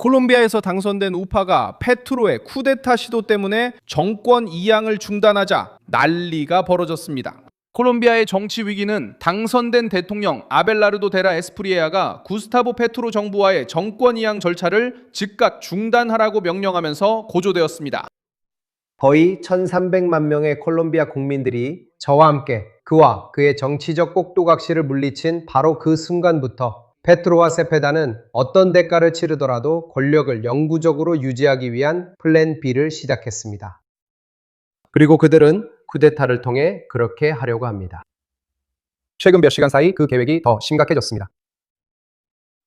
콜롬비아에서 당선된 우파가 페트로의 쿠데타 시도 때문에 정권 이양을 중단하자 난리가 벌어졌습니다. 콜롬비아의 정치 위기는 당선된 대통령 아벨라르도 데라 에스프리에아가 구스타보 페트로 정부와의 정권 이양 절차를 즉각 중단하라고 명령하면서 고조되었습니다. 거의 1,300만 명의 콜롬비아 국민들이 저와 함께 그와 그의 정치적 꼭두각시를 물리친 바로 그 순간부터 페트로와 세페다는 어떤 대가를 치르더라도 권력을 영구적으로 유지하기 위한 플랜 B를 시작했습니다. 그리고 그들은 쿠데타를 통해 그렇게 하려고 합니다. 최근 몇 시간 사이 그 계획이 더 심각해졌습니다.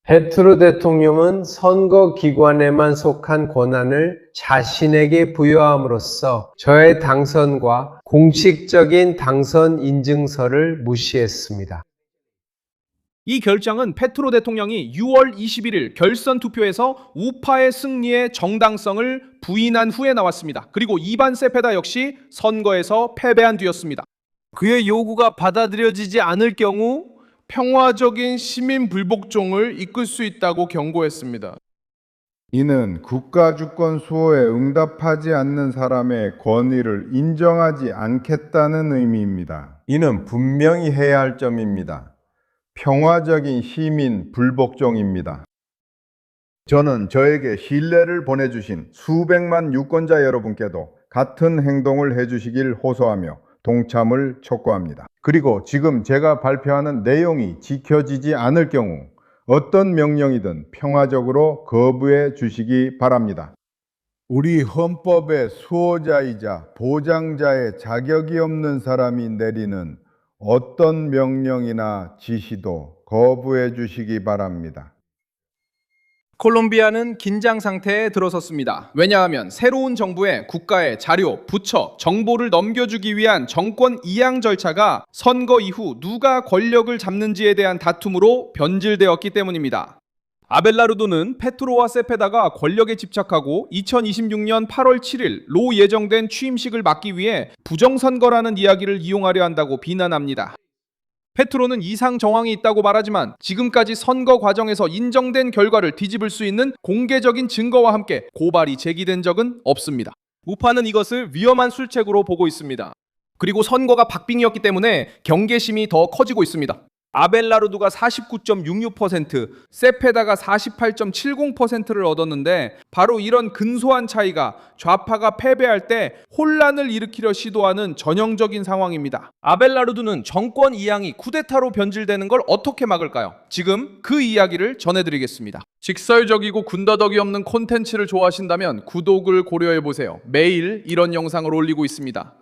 페트로 대통령은 선거기관에만 속한 권한을 자신에게 부여함으로써 저의 당선과 공식적인 당선 인증서를 무시했습니다. 이 결정은 페트로 대통령이 6월 21일 결선 투표에서 우파의 승리의 정당성을 부인한 후에 나왔습니다. 그리고 이반 세페다 역시 선거에서 패배한 뒤였습니다. 그의 요구가 받아들여지지 않을 경우 평화적인 시민 불복종을 이끌 수 있다고 경고했습니다. 이는 국가 주권 수호에 응답하지 않는 사람의 권위를 인정하지 않겠다는 의미입니다. 이는 분명히 해야 할 점입니다. 평화적인 시민 불복종입니다. 저는 저에게 신뢰를 보내주신 수백만 유권자 여러분께도 같은 행동을 해주시길 호소하며 동참을 촉구합니다. 그리고 지금 제가 발표하는 내용이 지켜지지 않을 경우 어떤 명령이든 평화적으로 거부해 주시기 바랍니다. 우리 헌법의 수호자이자 보장자의 자격이 없는 사람이 내리는 어떤 명령이나 지시도 거부해 주시기 바랍니다. 콜롬비아는 긴장 상태에 들어섰습니다. 왜냐하면 새로운 정부에 국가의 자료, 부처, 정보를 넘겨주기 위한 정권 이양 절차가 선거 이후 누가 권력을 잡는지에 대한 다툼으로 변질되었기 때문입니다. 아벨라르도는 페트로와 세페다가 권력에 집착하고 2026년 8월 7일 로 예정된 취임식을 막기 위해 부정선거라는 이야기를 이용하려 한다고 비난합니다. 페트로는 이상 정황이 있다고 말하지만 지금까지 선거 과정에서 인정된 결과를 뒤집을 수 있는 공개적인 증거와 함께 고발이 제기된 적은 없습니다. 우파는 이것을 위험한 술책으로 보고 있습니다. 그리고 선거가 박빙이었기 때문에 경계심이 더 커지고 있습니다. 아벨라르도가 49.66%, 세페다가 48.70%를 얻었는데 바로 이런 근소한 차이가 좌파가 패배할 때 혼란을 일으키려 시도하는 전형적인 상황입니다. 아벨라르도는 정권 이양이 쿠데타로 변질되는 걸 어떻게 막을까요? 지금 그 이야기를 전해드리겠습니다. 직설적이고 군더더기 없는 콘텐츠를 좋아하신다면 구독을 고려해보세요. 매일 이런 영상을 올리고 있습니다.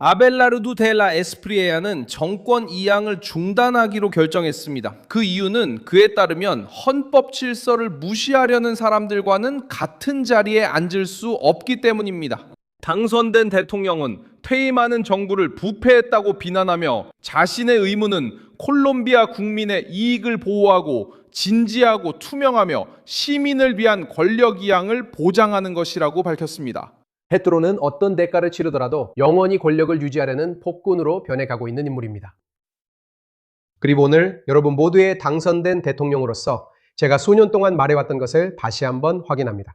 아벨라르도 델라 에스프리에아는 정권 이양을 중단하기로 결정했습니다. 그 이유는 그에 따르면 헌법 질서를 무시하려는 사람들과는 같은 자리에 앉을 수 없기 때문입니다. 당선된 대통령은 퇴임하는 정부를 부패했다고 비난하며 자신의 의무는 콜롬비아 국민의 이익을 보호하고 진지하고 투명하며 시민을 위한 권력 이양을 보장하는 것이라고 밝혔습니다. 페트로는 어떤 대가를 치르더라도 영원히 권력을 유지하려는 폭군으로 변해가고 있는 인물입니다. 그리고 오늘 여러분 모두의 당선된 대통령으로서 제가 수년 동안 말해왔던 것을 다시 한번 확인합니다.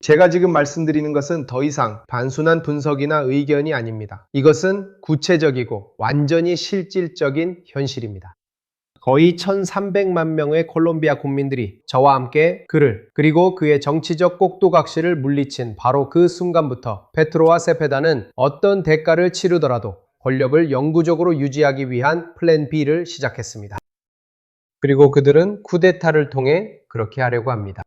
제가 지금 말씀드리는 것은 더 이상 단순한 분석이나 의견이 아닙니다. 이것은 구체적이고 완전히 실질적인 현실입니다. 거의 1,300만 명의 콜롬비아 국민들이 저와 함께 그를 그리고 그의 정치적 꼭두각시를 물리친 바로 그 순간부터 페트로와 세페다는 어떤 대가를 치르더라도 권력을 영구적으로 유지하기 위한 플랜 B를 시작했습니다. 그리고 그들은 쿠데타를 통해 그렇게 하려고 합니다.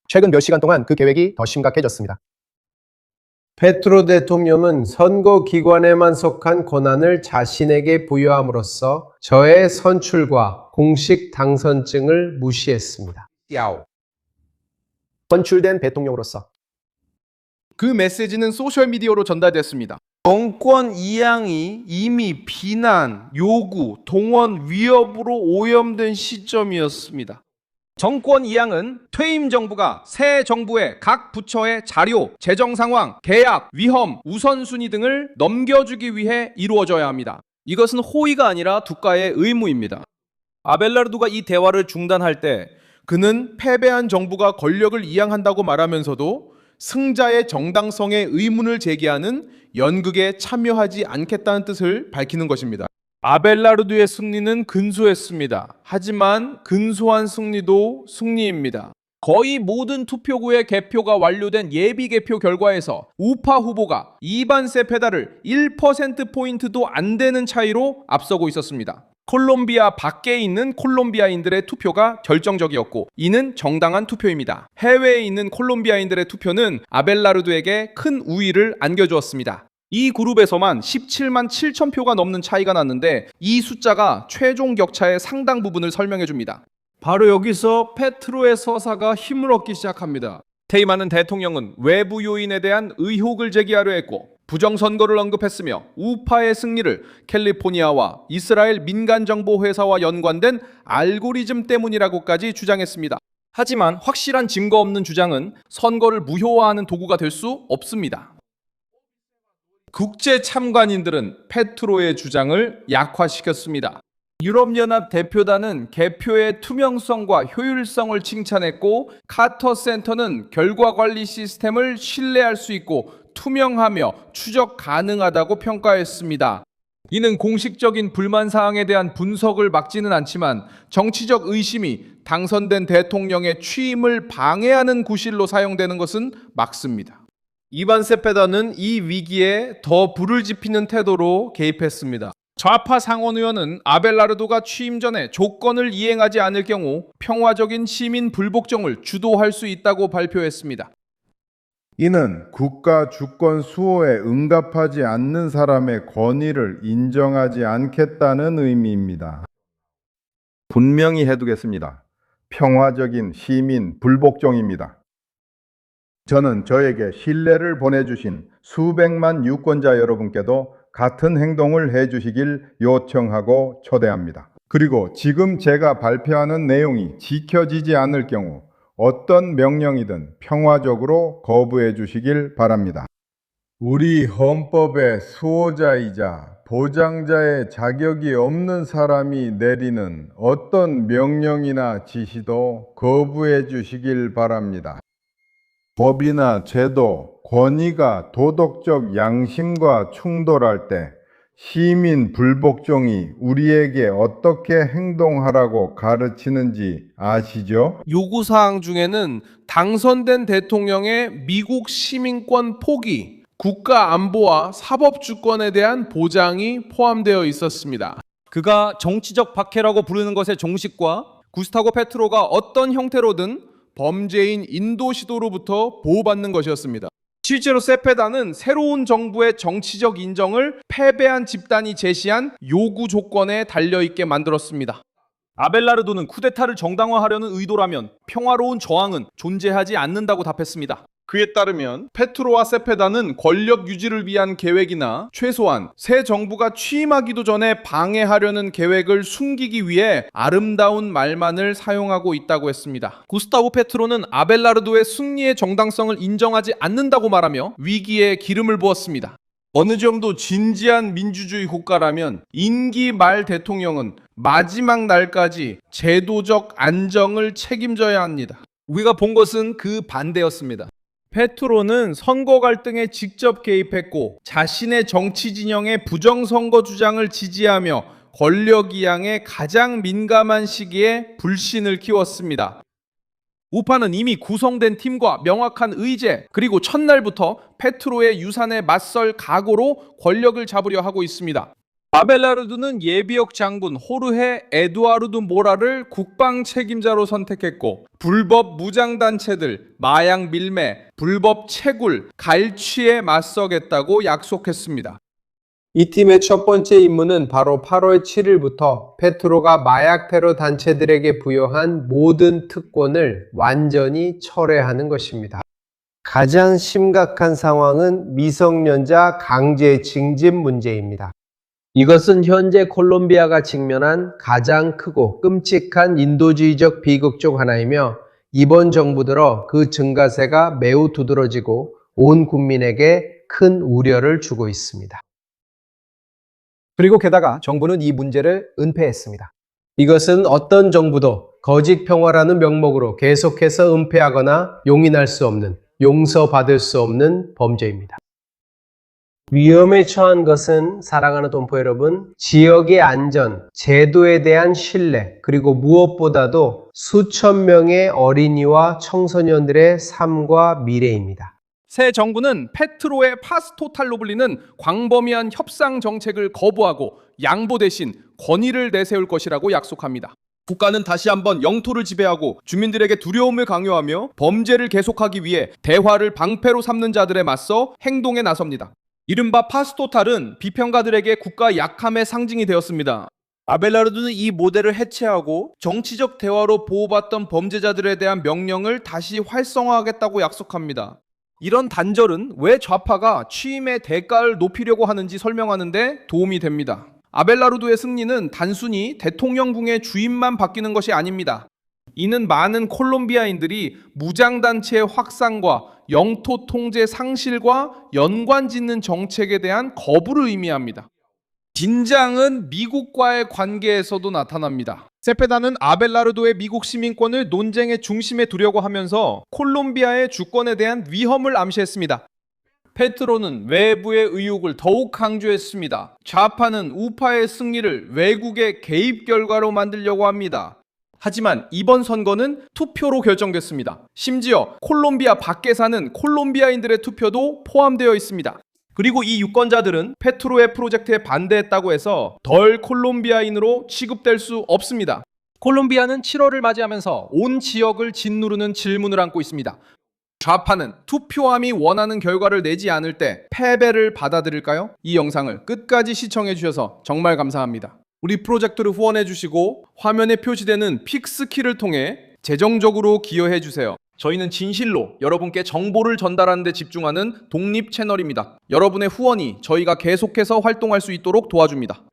최근 몇 시간 동안 그 계획이 더 심각해졌습니다. 페트로 대통령은 선거기관에만 속한 권한을 자신에게 부여함으로써 저의 선출과 공식 당선증을 무시했습니다. 선출된 대통령으로서 그 메시지는 소셜미디어로 전달됐습니다. 정권 이양이 이미 비난, 요구, 동원, 위협으로 오염된 시점이었습니다. 정권 이양은 퇴임 정부가 새 정부의 각 부처의 자료, 재정 상황, 계약, 위험, 우선순위 등을 넘겨주기 위해 이루어져야 합니다. 이것은 호의가 아니라 국가의 의무입니다. 아벨라르도가 이 대화를 중단할 때 그는 패배한 정부가 권력을 이양한다고 말하면서도 승자의 정당성에 의문을 제기하는 연극에 참여하지 않겠다는 뜻을 밝히는 것입니다. 아벨라르드의 승리는 근소했습니다. 하지만 근소한 승리도 승리입니다. 거의 모든 투표구의 개표가 완료된 예비 개표 결과에서 우파 후보가 이반 세페다를 1%포인트도 안 되는 차이로 앞서고 있었습니다. 콜롬비아 밖에 있는 콜롬비아인들의 투표가 결정적이었고 이는 정당한 투표입니다. 해외에 있는 콜롬비아인들의 투표는 아벨라르드에게 큰 우위를 안겨주었습니다. 이 그룹에서만 17만 7천 표가 넘는 차이가 났는데 이 숫자가 최종 격차의 상당 부분을 설명해 줍니다. 바로 여기서 페트로의 서사가 힘을 얻기 시작합니다. 테이마는 대통령은 외부 요인에 대한 의혹을 제기하려 했고 부정선거를 언급했으며 우파의 승리를 캘리포니아와 이스라엘 민간정보회사와 연관된 알고리즘 때문이라고까지 주장했습니다. 하지만 확실한 증거 없는 주장은 선거를 무효화하는 도구가 될 수 없습니다. 국제 참관인들은 페트로의 주장을 약화시켰습니다. 유럽연합 대표단은 개표의 투명성과 효율성을 칭찬했고 카터 센터는 결과 관리 시스템을 신뢰할 수 있고 투명하며 추적 가능하다고 평가했습니다. 이는 공식적인 불만 사항에 대한 분석을 막지는 않지만 정치적 의심이 당선된 대통령의 취임을 방해하는 구실로 사용되는 것은 막습니다. 이반 세페다는 이 위기에 더 불을 지피는 태도로 개입했습니다. 좌파 상원 의원은 아벨라르도가 취임 전에 조건을 이행하지 않을 경우 평화적인 시민 불복종을 주도할 수 있다고 발표했습니다. 이는 국가 주권 수호에 응답하지 않는 사람의 권위를 인정하지 않겠다는 의미입니다. 분명히 해두겠습니다. 평화적인 시민 불복종입니다. 저는 저에게 신뢰를 보내주신 수백만 유권자 여러분께도 같은 행동을 해주시길 요청하고 초대합니다. 그리고 지금 제가 발표하는 내용이 지켜지지 않을 경우 어떤 명령이든 평화적으로 거부해 주시길 바랍니다. 우리 헌법의 수호자이자 보장자의 자격이 없는 사람이 내리는 어떤 명령이나 지시도 거부해 주시길 바랍니다. 법이나 제도, 권위가 도덕적 양심과 충돌할 때 시민 불복종이 우리에게 어떻게 행동하라고 가르치는지 아시죠? 요구사항 중에는 당선된 대통령의 미국 시민권 포기, 국가 안보와 사법 주권에 대한 보장이 포함되어 있었습니다. 그가 정치적 박해라고 부르는 것의 종식과 구스타고 페트로가 어떤 형태로든 범죄인 인도 시도로부터 보호받는 것이었습니다. 실제로 세페다는 새로운 정부의 정치적 인정을 패배한 집단이 제시한 요구 조건에 달려있게 만들었습니다. 아벨라르도는 쿠데타를 정당화하려는 의도라면 평화로운 저항은 존재하지 않는다고 답했습니다. 그에 따르면 페트로와 세페다는 권력 유지를 위한 계획이나 최소한 새 정부가 취임하기도 전에 방해하려는 계획을 숨기기 위해 아름다운 말만을 사용하고 있다고 했습니다. 구스타보 페트로는 아벨라르도의 승리의 정당성을 인정하지 않는다고 말하며 위기에 기름을 부었습니다. 어느 정도 진지한 민주주의 국가라면 임기 말 대통령은 마지막 날까지 제도적 안정을 책임져야 합니다. 우리가 본 것은 그 반대였습니다. 페트로는 선거 갈등에 직접 개입했고 자신의 정치 진영의 부정선거 주장을 지지하며 권력 이양에 가장 민감한 시기에 불신을 키웠습니다. 우파는 이미 구성된 팀과 명확한 의제 그리고 첫날부터 페트로의 유산에 맞설 각오로 권력을 잡으려 하고 있습니다. 아벨라르도는 예비역 장군 호르헤 에두아르도 모라를 국방 책임자로 선택했고 불법 무장단체들, 마약 밀매, 불법 채굴, 갈취에 맞서겠다고 약속했습니다. 이 팀의 첫 번째 임무는 바로 8월 7일부터 페트로가 마약 테러 단체들에게 부여한 모든 특권을 완전히 철회하는 것입니다. 가장 심각한 상황은 미성년자 강제 징집 문제입니다. 이것은 현재 콜롬비아가 직면한 가장 크고 끔찍한 인도주의적 비극 중 하나이며 이번 정부 들어 그 증가세가 매우 두드러지고 온 국민에게 큰 우려를 주고 있습니다. 그리고 게다가 정부는 이 문제를 은폐했습니다. 이것은 어떤 정부도 거짓 평화라는 명목으로 계속해서 은폐하거나 용인할 수 없는, 용서받을 수 없는 범죄입니다. 위험에 처한 것은 사랑하는 동포 여러분, 지역의 안전, 제도에 대한 신뢰, 그리고 무엇보다도 수천 명의 어린이와 청소년들의 삶과 미래입니다. 새 정부는 페트로의 파스토탈로 불리는 광범위한 협상 정책을 거부하고 양보 대신 권위를 내세울 것이라고 약속합니다. 국가는 다시 한번 영토를 지배하고 주민들에게 두려움을 강요하며 범죄를 계속하기 위해 대화를 방패로 삼는 자들에 맞서 행동에 나섭니다. 이른바 파스토탈은 비평가들에게 국가 약함의 상징이 되었습니다. 아벨라르도는 이 모델을 해체하고 정치적 대화로 보호받던 범죄자들에 대한 명령을 다시 활성화하겠다고 약속합니다. 이런 단절은 왜 좌파가 취임의 대가를 높이려고 하는지 설명하는데 도움이 됩니다. 아벨라르도의 승리는 단순히 대통령궁의 주인만 바뀌는 것이 아닙니다. 이는 많은 콜롬비아인들이 무장단체의 확산과 영토 통제 상실과 연관짓는 정책에 대한 거부를 의미합니다. 긴장은 미국과의 관계에서도 나타납니다. 세페다는 아벨라르도의 미국 시민권을 논쟁의 중심에 두려고 하면서 콜롬비아의 주권에 대한 위험을 암시했습니다. 페트로는 외부의 의혹을 더욱 강조했습니다. 좌파는 우파의 승리를 외국의 개입 결과로 만들려고 합니다. 하지만 이번 선거는 투표로 결정됐습니다. 심지어 콜롬비아 밖에 사는 콜롬비아인들의 투표도 포함되어 있습니다. 그리고 이 유권자들은 페트로의 프로젝트에 반대했다고 해서 덜 콜롬비아인으로 취급될 수 없습니다. 콜롬비아는 7월을 맞이하면서 온 지역을 짓누르는 질문을 안고 있습니다. 좌파는 투표함이 원하는 결과를 내지 않을 때 패배를 받아들일까요? 이 영상을 끝까지 시청해 주셔서 정말 감사합니다. 우리 프로젝트를 후원해 주시고 화면에 표시되는 픽스키를 통해 재정적으로 기여해 주세요. 저희는 진실로 여러분께 정보를 전달하는 데 집중하는 독립 채널입니다. 여러분의 후원이 저희가 계속해서 활동할 수 있도록 도와줍니다.